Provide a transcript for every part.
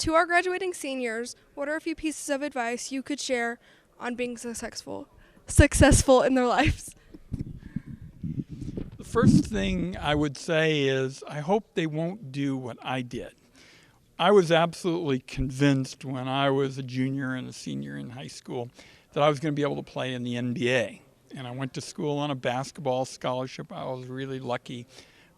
To our graduating seniors, what are a few pieces of advice you could share on being successful in their lives? The first thing I would say is I hope they won't do what I did. I was absolutely convinced when I was a junior and a senior in high school that I was going to be able to play in the NBA. And I went to school on a basketball scholarship. I was really lucky.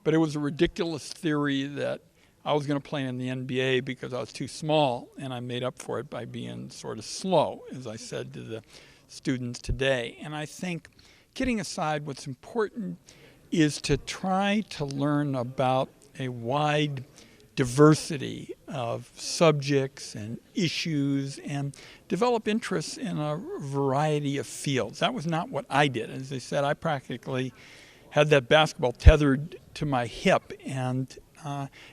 But it was a ridiculous theory that I was going to play in the NBA because I was too small, and I made up for it by being sort of slow, as I said to the students today. And I think, kidding aside, what's important is to try to learn about a wide diversity of subjects and issues and develop interests in a variety of fields. That was not what I did. As I said, I practically had that basketball tethered to my hip, and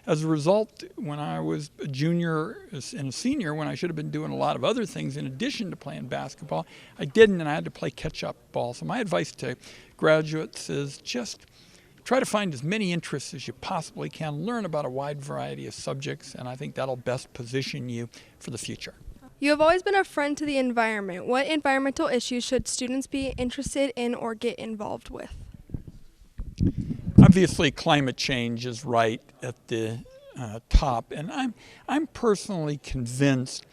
as a result, when I was a junior and a senior, when I should have been doing a lot of other things in addition to playing basketball, I didn't, and I had to play catch-up ball. So my advice to graduates is just try to find as many interests as you possibly can, learn about a wide variety of subjects, and I think that'll best position you for the future. You have always been a friend to the environment. What environmental issues should students be interested in or get involved with? Obviously, climate change is right at the top, and I'm personally convinced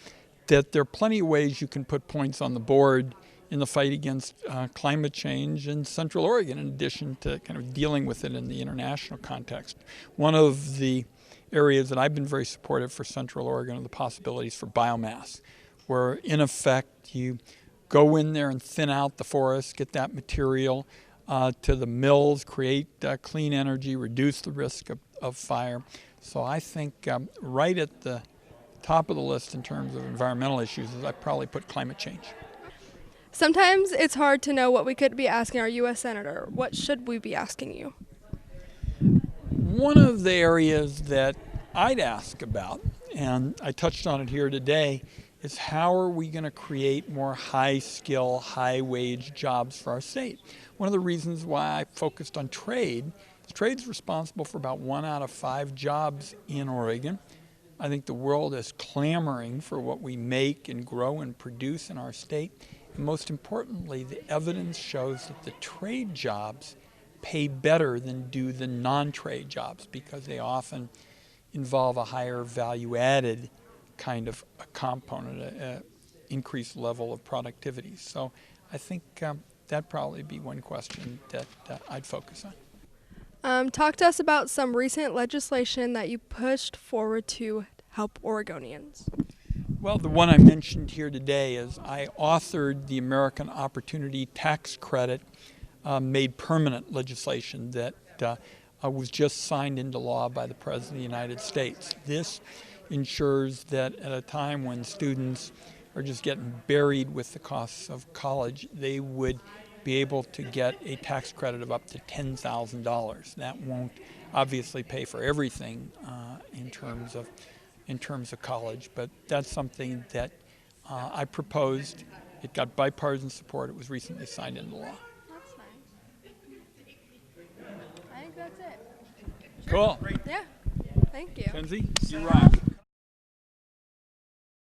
that there are plenty of ways you can put points on the board in the fight against climate change in Central Oregon, in addition to kind of dealing with it in the international context. One of the areas that I've been very supportive for Central Oregon are the possibilities for biomass, where in effect you go in there and thin out the forest, get that material to the mills, create clean energy, reduce the risk of fire. So I think right at the top of the list in terms of environmental issues is I probably put climate change. Sometimes it's hard to know what we could be asking our U.S. Senator. What should we be asking you? One of the areas that I'd ask about, and I touched on it here today, is how are we going to create more high-skill, high-wage jobs for our state? One of the reasons why I focused on trade is trade's responsible for about 1 out of 5 jobs in Oregon. I think the world is clamoring for what we make and grow and produce in our state. And most importantly, the evidence shows that the trade jobs pay better than do the non-trade jobs because they often involve a higher value-added kind of a component, an increased level of productivity. So I think that'd probably be one question that I'd focus on. Talk to us about some recent legislation that you pushed forward to help Oregonians. Well, the one I mentioned here today is I authored the American Opportunity Tax Credit made permanent legislation that was just signed into law by the President of the United States. This ensures that at a time when students are just getting buried with the costs of college, they would be able to get a tax credit of up to $10,000. That won't obviously pay for everything in terms of college, but that's something that I proposed. It got bipartisan support. It was recently signed into law. That's nice. I think that's it. Cool. Yeah. Thank you. Kenzie, you rock.